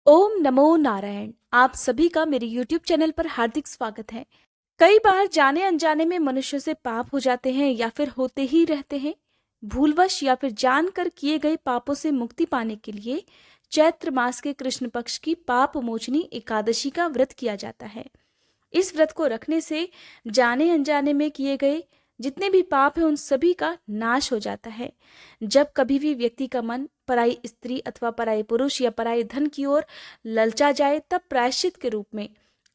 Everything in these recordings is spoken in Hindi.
ओम नमो नारायण। आप सभी का मेरे YouTube चैनल पर हार्दिक स्वागत है। कई बार जाने अनजाने में मनुष्य से पाप हो जाते हैं या फिर होते ही रहते हैं। भूलवश या फिर जानकर किए गए पापों से मुक्ति पाने के लिए चैत्र मास के कृष्ण पक्ष की पाप मोचनी एकादशी का व्रत किया जाता है। इस व्रत को रखने से जाने अनजाने में किए गए जितने भी पाप हैं उन सभी का नाश हो जाता है। जब कभी भी व्यक्ति का मन पराई स्त्री अथवा पराई पुरुष या पराई धन की ओर ललचा जाए तब प्रायश्चित के रूप में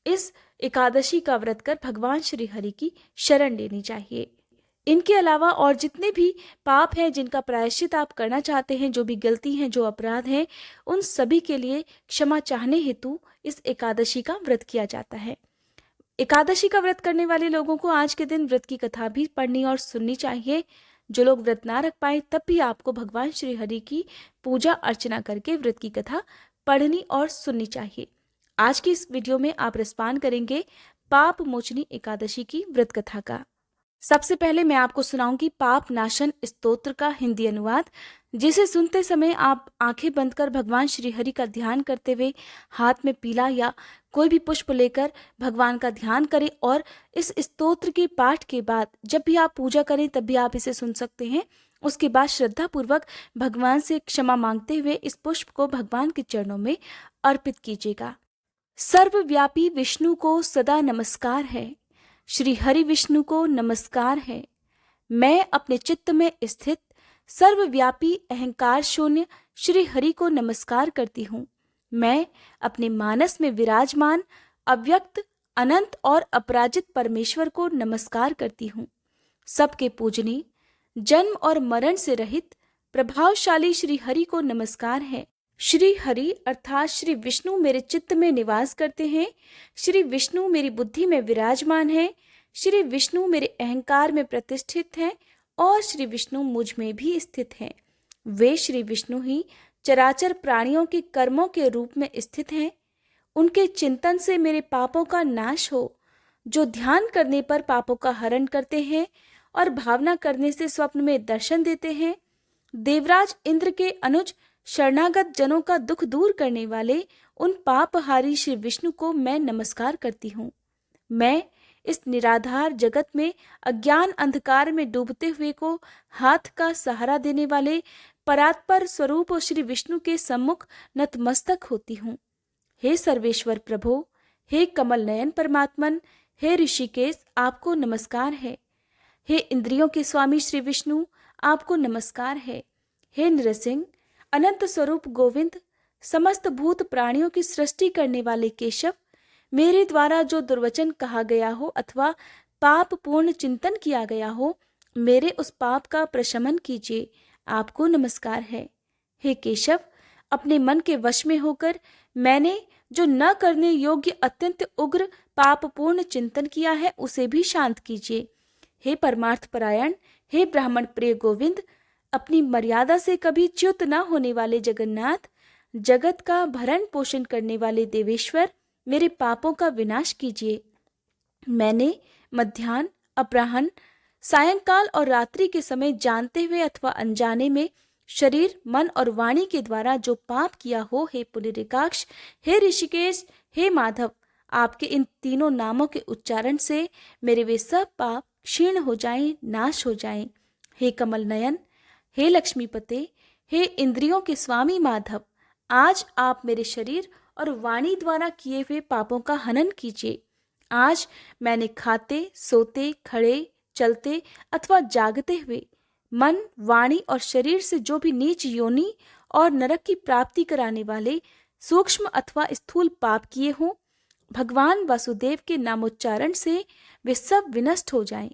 इस एकादशी का व्रत कर भगवान श्री हरि की शरण लेनी चाहिए। इनके अलावा और जितने भी पाप हैं जिनका प्रायश्चित आप करना चाहते हैं, जो भी गलती हैं, जो अपराध हैं, उन सभी के लिए क्षमा चाहने हेतु इस एकादशी का व्रत किया जाता है। एकादशी का व्रत करने वाले लोगों को आज के दिन व्रत की कथा भी पढ़नी और सुननी चाहिए। जो लोग व्रत ना रख पाए तब भी आपको भगवान श्री हरि की पूजा अर्चना करके व्रत की कथा पढ़नी और सुननी चाहिए। आज की इस वीडियो में आप रसपान करेंगे पाप मोचनी एकादशी की व्रत कथा का। सबसे पहले मैं आपको सुनाऊंगी पाप नाशन स्तोत्र का हिंदी अनुवाद, जिसे सुनते समय आप आंखें बंद कर भगवान श्री हरि का ध्यान करते हुए हाथ में पीला या कोई भी पुष्प लेकर भगवान का ध्यान करें और इस स्तोत्र के पाठ के बाद जब भी आप पूजा करें तब भी आप इसे सुन सकते हैं। उसके बाद श्रद्धा पूर्वक भगवान से क्षमा मांगते हुए इस पुष्प को भगवान के चरणों में अर्पित कीजिएगा। सर्वव्यापी विष्णु को सदा नमस्कार है, श्री हरि विष्णु को नमस्कार है। मैं अपने चित्त में स्थित सर्वव्यापी अहंकार शून्य श्री हरि को नमस्कार करती हूँ। मैं अपने मानस में विराजमान अव्यक्त अनंत और अपराजित परमेश्वर को नमस्कार करती हूँ। सबके पूजनीय जन्म और मरण से रहित प्रभावशाली श्री हरि को नमस्कार है। श्री हरि अर्थात श्री विष्णु मेरे चित्त में निवास करते हैं। श्री विष्णु मेरी बुद्धि में विराजमान है। श्री विष्णु मेरे अहंकार में प्रतिष्ठित हैं और श्री विष्णु मुझ में भी स्थित हैं। वे श्री विष्णु ही चराचर प्राणियों के कर्मों के रूप में स्थित हैं। उनके चिंतन से मेरे पापों का नाश हो। जो ध्यान करने पर पापों का हरण करते हैं और भावना करने से स्वप्न में दर्शन देते हैं। देवराज इंद्र के अनुज शरणागत जनों का दुख दूर करने वाले उन पापहारी श्री विष्णु को मैं नमस्कार करती हूँ। मैं इस निराधार जगत में अज्ञान अंधकार में डूबते हुए को हाथ का सहारा देने वाले परात्पर स्वरूप श्री विष्णु के सम्मुख नतमस्तक होती हूँ। हे सर्वेश्वर प्रभो, हे कमल नयन परमात्मन, हे ऋषिकेश, आपको नमस्कार है। हे इंद्रियों के स्वामी श्री विष्णु, आपको नमस्कार है। हे नृसिंह, अनंत स्वरूप गोविंद, समस्त भूत प्राणियों की सृष्टि करने वाले केशव, मेरे द्वारा जो दुर्वचन कहा गया हो अथवा पाप पूर्ण चिंतन किया गया हो, मेरे उस पाप का प्रशमन कीजिए, आपको नमस्कार है। हे केशव, अपने मन के वश में होकर मैंने जो न करने योग्य अत्यंत उग्र पाप पूर्ण चिंतन किया है उसे भी शांत कीजिए। हे परमार्थ परायण, हे ब्राह्मण प्रिय गोविंद, अपनी मर्यादा से कभी च्युत न होने वाले जगन्नाथ, जगत का भरण पोषण करने वाले देवेश्वर, मेरे पापों का विनाश कीजिए। मैंने मध्याह्न, अपराह्न, सायंकाल और रात्रि के समय जानते हुए अथवा अनजाने में शरीर, मन और वाणी के द्वारा जो पाप किया हो, हे पुंडरीकाक्ष, हे ऋषिकेश, हे माधव, आपके इन तीनों नामों के उच्चारण से मेरे वे सब पाप क्षीण हो जाएं, नाश हो जाएं। हे कमल नयन, हे लक्ष्मीपते, हे इंद्रियों के स्वामी माधव, आज आप मेरे शरीर और वाणी द्वारा किए हुए पापों का हनन कीजिए। आज मैंने खाते, सोते, खड़े, चलते अथवा जागते हुए मन, वाणी और शरीर से जो भी नीच योनि और नरक की प्राप्ति कराने वाले सूक्ष्म अथवा स्थूल पाप किए हों, भगवान वासुदेव के नामोच्चारण से वे सब विनष्ट हो जाएं।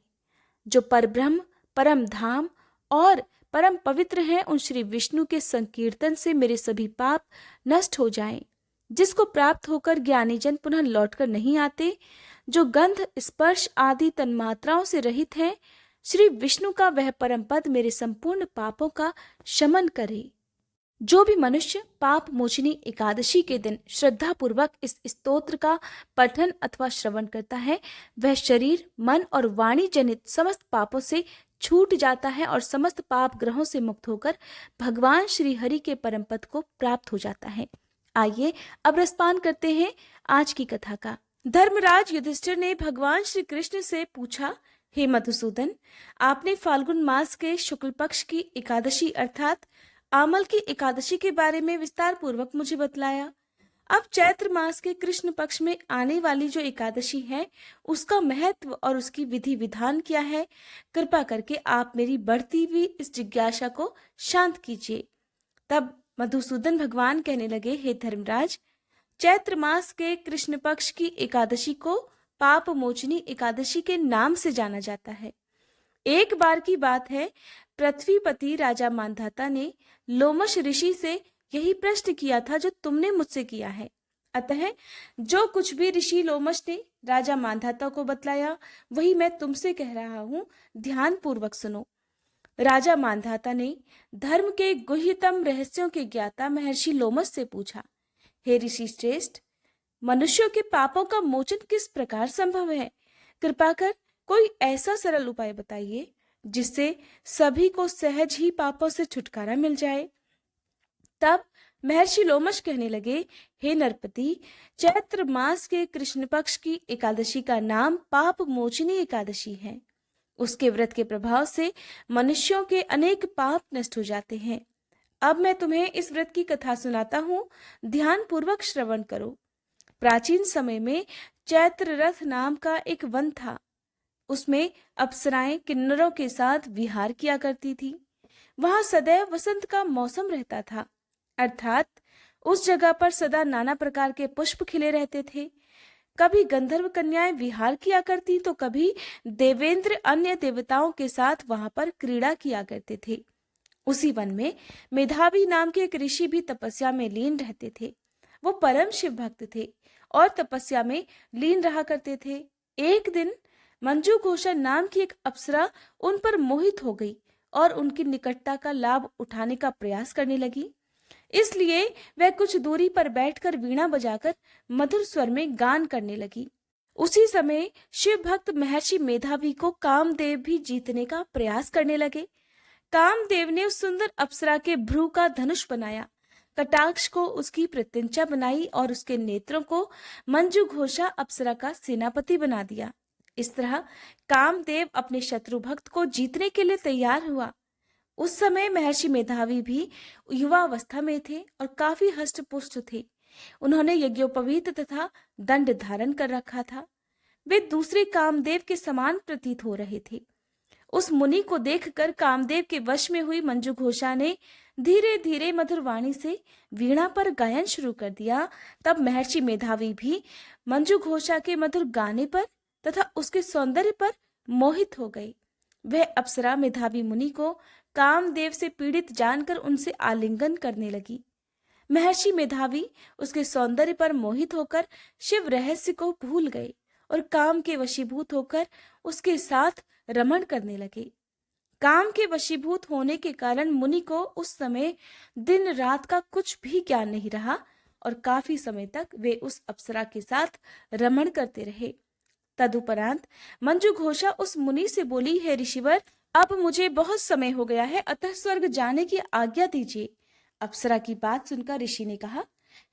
जो परब्रह्म, परम धाम और परम पवित्र हैं, उन श्री विष्णु के संकीर्तन से मेरे सभी पाप नष्ट हो जाएं। जिसको प्राप्त होकर ज्ञानी जन पुनः लौटकर नहीं आते, जो गंध, स्पर्श आदि तन्मात्राओं से रहित हैं, श्री विष्णु का वह परम पद मेरे संपूर्ण पापों का शमन करे। जो भी मनुष्य पाप मोचनी एकादशी के दिन श्रद्धा पूर्वक इस स्तोत्र का पठन अथवा श्रवण करता है, वह शरीर, मन और वाणी जनित समस्त पापों से छूट जाता है और समस्त पाप ग्रहों से मुक्त होकर भगवान श्री हरि के परम पद को प्राप्त हो जाता है। आइए अब रसपान करते हैं आज की कथा का। धर्मराज युधिष्ठिर ने भगवान श्री कृष्ण से पूछा, हे मधुसूदन, आपने फाल्गुन मास के शुक्ल पक्ष की एकादशी अर्थात आमल की एकादशी के बारे में विस्तार पूर्वक मुझे बतलाया। अब चैत्र मास के कृष्ण पक्ष में आने वाली जो एकादशी है, उसका महत्व और उसकी विधि विधान क्या है, कृपा करके आप मेरी बढ़ती हुई इस जिज्ञासा को शांत कीजिए। तब मधुसूदन भगवान कहने लगे, हे धर्मराज, चैत्र मास के कृष्ण पक्ष की एकादशी को पाप मोचनी एकादशी के नाम से जाना जाता है। एक बार की बात है, पृथ्वीपति राजा मांधाता ने लोमश ऋषि से यही प्रश्न किया था जो तुमने मुझसे किया है। अतः जो कुछ भी ऋषि लोमश ने राजा मांधाता को बतलाया, वही मैं तुमसे कह रहा हूं, ध्यान पूर्वक सुनो। राजा मांधाता ने धर्म के गुह्यतम रहस्यों के ज्ञाता महर्षि लोमश से पूछा, हे ऋषि श्रेष्ठ, मनुष्यों के पापों का मोचन किस प्रकार संभव है? कृपा कर कोई ऐसा सरल उपाय बताइए जिससे सभी को सहज ही पापों से छुटकारा मिल जाए। तब महर्षि लोमश कहने लगे, हे नरपति, चैत्र मास के कृष्ण पक्ष की एकादशी का नाम पाप मोचनी एकादशी है। उसके व्रत के प्रभाव से मनुष्यों के अनेक पाप नष्ट हो जाते हैं। अब मैं तुम्हें इस व्रत की कथा सुनाता हूँ, ध्यान पूर्वक श्रवण करो। प्राचीन समय में चैत्र रथ नाम का एक वन था। उसमें अप्सराएं किन्नरों के साथ विहार किया करती थी। वहां सदैव वसंत का मौसम रहता था, अर्थात उस जगह पर सदा नाना प्रकार के पुष्प खिले रहते थे। कभी गंधर्व कन्याएं विहार किया करती तो कभी देवेंद्र अन्य देवताओं के साथ वहां पर क्रीड़ा किया करते थे। उसी वन में मेधावी नाम के एक ऋषि भी तपस्या में लीन रहते थे। वो परम शिव भक्त थे और तपस्या में लीन रहा करते थे। एक दिन मंजू घोषा नाम की एक अप्सरा उन पर मोहित हो गई और उनकी निकटता का लाभ उठाने का प्रयास करने लगी। इसलिए वह कुछ दूरी पर बैठकर वीणा बजाकर मधुर स्वर में गान करने लगी। उसी समय शिव भक्त महर्षि मेधावी को कामदेव भी जीतने का प्रयास करने लगे। कामदेव ने उस सुंदर अप्सरा के भ्रू का धनुष बनाया, कटाक्ष को उसकी प्रत्यंचा बनाई और उसके नेत्रों को मंजू घोषा अप्सरा का सेनापति बना दिया। इस तरह कामदेव अपने शत्रु भक्त को जीतने के लिए तैयार हुआ। उस समय महर्षि मेधावी भी युवावस्था में थे और काफी हष्ट-पुष्ट थे। उन्होंने यज्ञोपवीत तथा दंड धारण कर रखा था। वे दूसरे कामदेव के समान प्रतीत हो रहे थे। उस मुनि को देखकर कामदेव के वश में हुई मंजू घोषा ने धीरे धीरे मधुर वाणी से वीणा पर गायन शुरू कर दिया। तब महर्षि मेधावी भी मंजू घोषा के मधुर गाने पर तथा उसके सौंदर्य पर मोहित हो गए। वह अप्सरा मेधावी मुनि को कामदेव से पीड़ित जानकर उनसे आलिंगन करने लगी। महर्षि मेधावी उसके सौंदर्य पर मोहित होकर शिव रहस्य को भूल गए और काम के वशीभूत होकर उसके साथ रमण करने लगे। काम के वशीभूत होने के कारण मुनि को उस समय दिन रात का कुछ भी ज्ञान नहीं रहा और काफी समय तक वे उस अप्सरा के साथ रमण करते रहे। तदुपरांत मंजू घोषा उस मुनि से बोली, हे ऋषिवर, अब मुझे बहुत समय हो गया है, अतः स्वर्ग जाने की आज्ञा दीजिए। अप्सरा की बात सुनकर ऋषि ने कहा,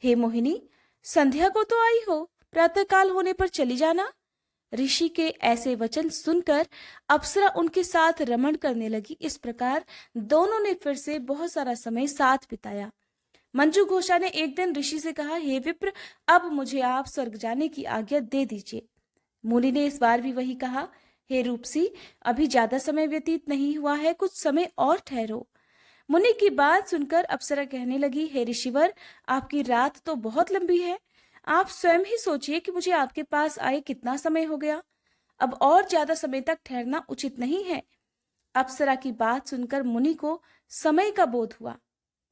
हे मोहिनी, संध्या को तो आई हो, प्रातःकाल होने पर चली जाना। ऋषि के ऐसे वचन सुनकर अप्सरा उनके साथ रमण करने लगी। इस प्रकार दोनों ने फिर से बहुत सारा समय साथ बिताया। मंजू घोषा ने एक दिन ऋषि से कहा, हे विप्र, अब मुझे आप स्वर्ग जाने की आज्ञा दे दीजिए। मुनि ने इस बार भी वही कहा, हे रूपसी, अभी ज्यादा समय व्यतीत नहीं हुआ है, कुछ समय और ठहरो। मुनि की बात सुनकर अप्सरा कहने लगी, हे ऋषिवर, आपकी रात तो बहुत लंबी है। आप स्वयं ही सोचिए कि मुझे आपके पास आए कितना समय हो गया। अब और ज्यादा समय तक ठहरना उचित नहीं है। अप्सरा की बात सुनकर मुनि को समय का बोध हुआ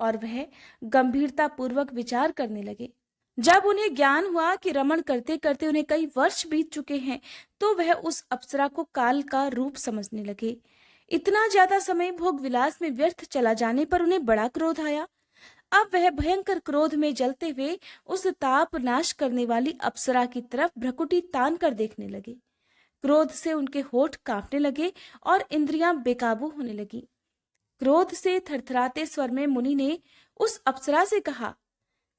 और वह गंभीरता पूर्वक विचार करने लगे। जब उन्हें ज्ञान हुआ कि रमण करते करते उन्हें कई वर्ष बीत चुके हैं, तो वह उस अप्सरा को काल का रूप समझने लगे। इतना ज्यादा समय भोग विलास में व्यर्थ चला जाने पर उन्हें बड़ा क्रोध आया। अब वह भयंकर क्रोध में जलते हुए उस ताप नाश करने वाली अप्सरा की तरफ भ्रकुटी तान कर देखने लगे। क्रोध से उनके होठ कांपने लगे और इंद्रियां बेकाबू होने लगी। क्रोध से थरथराते स्वर में मुनि ने उस अप्सरा से कहा,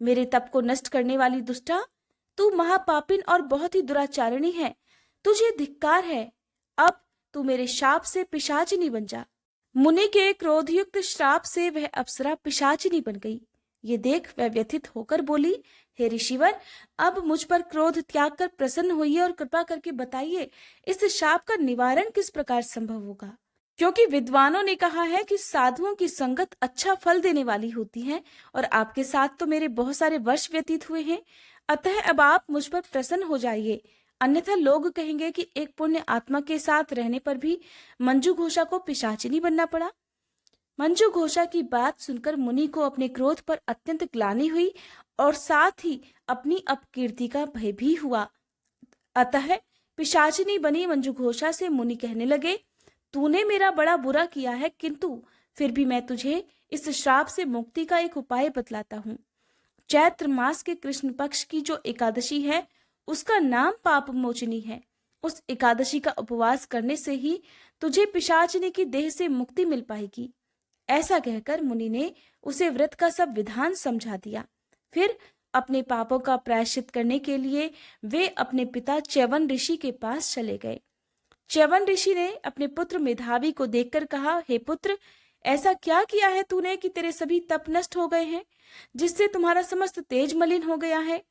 मेरे तप को नष्ट करने वाली दुष्टा, तू महापापिन और बहुत ही दुराचारिणी है। तुझे धिक्कार है। अब तू मेरे शाप से पिशाचिनी बन जा। मुनि के क्रोधयुक्त श्राप से वह अप्सरा पिशाचिनी बन गई। ये देख वह व्यथित होकर बोली, हे ऋषिवर, अब मुझ पर क्रोध त्याग कर प्रसन्न होइए और कृपा करके बताइए इस शाप का निवारण किस प्रकार संभव होगा। क्योंकि विद्वानों ने कहा है कि साधुओं की संगत अच्छा फल देने वाली होती है और आपके साथ तो मेरे बहुत सारे वर्ष व्यतीत हुए हैं। अतः अब आप मुझ पर प्रसन्न हो जाइए, अन्यथा लोग कहेंगे कि एक पुण्य आत्मा के साथ रहने पर भी मंजू घोषा को पिशाचिनी बनना पड़ा। मंजू घोषा की बात सुनकर मुनि को अपने क्रोध पर अत्यंत ग्लानि हुई और साथ ही अपनी अपकीर्ति का भय भी हुआ। अतः पिशाचिनी बनी मंजू घोषा से मुनि कहने लगे, तूने मेरा बड़ा बुरा किया है, किंतु फिर भी मैं तुझे इस श्राप से मुक्ति का एक उपाय बतलाता हूँ। चैत्र मास के कृष्ण पक्ष की जो एकादशी है उसका नाम पाप मोचनी है। उस एकादशी का उपवास करने से ही तुझे पिशाचिनी की देह से मुक्ति मिल पाएगी। ऐसा कहकर मुनि ने उसे व्रत का सब विधान समझा दिया। फिर अपने पापों का प्रायश्चित करने के लिए वे अपने पिता च्यवन ऋषि के पास चले गए। च्यवन ऋषि ने अपने पुत्र मेधावी को देखकर कहा, हे पुत्र, ऐसा क्या किया है तूने कि तेरे सभी तप नष्ट हो गए हैं, जिससे तुम्हारा समस्त तेज मलिन हो गया है।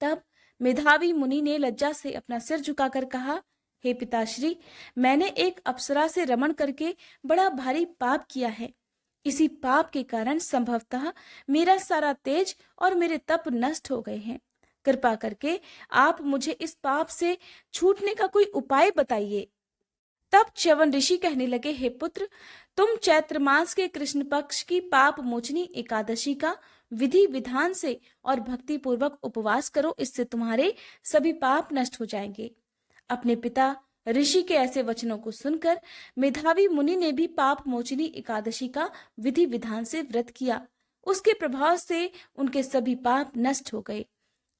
तब मेधावी मुनि ने लज्जा से अपना सिर झुकाकर कहा, हे पिताश्री, मैंने एक अप्सरा से रमण करके बड़ा भारी पाप किया है। इसी पाप के कारण संभवतः मेरा सारा तेज और मेरे तप नष्ट हो गए हैं। कृपा करके आप मुझे इस पाप से छूटने का कोई उपाय बताइए। तब च्यवन ऋषि कहने लगे, हे पुत्र, तुम चैत्र मास के कृष्ण पक्ष की पाप मोचनी एकादशी का विधि विधान से और भक्ति पूर्वक उपवास करो, इससे तुम्हारे सभी पाप नष्ट हो जाएंगे। अपने पिता ऋषि के ऐसे वचनों को सुनकर मेधावी मुनि ने भी पाप मोचनी एकादशी का विधि विधान से व्रत किया। उसके प्रभाव से उनके सभी पाप नष्ट हो गए।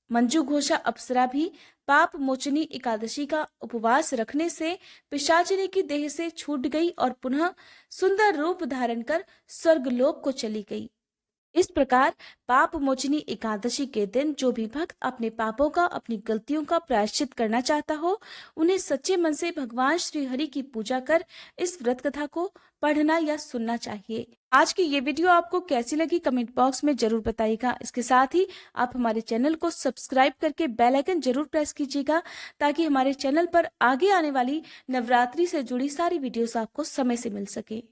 मंजू घोषा अप्सरा भी पाप मोचनी एकादशी का उपवास रखने से पिशाचिनी की देह से छूट गई और पुनः सुंदर रूप धारण कर स्वर्गलोक को चली गई। इस प्रकार पाप मोचनी एकादशी के दिन जो भी भक्त अपने पापों का, अपनी गलतियों का प्रायश्चित करना चाहता हो, उन्हें सच्चे मन से भगवान श्री हरि की पूजा कर इस व्रत कथा को पढ़ना या सुनना चाहिए। आज की ये वीडियो आपको कैसी लगी कमेंट बॉक्स में जरूर बताइएगा। इसके साथ ही आप हमारे चैनल को सब्सक्राइब करके बेल आइकन जरूर प्रेस कीजिएगा, ताकि हमारे चैनल पर आगे आने वाली नवरात्रि से जुड़ी सारी वीडियोस आपको समय से मिल सके।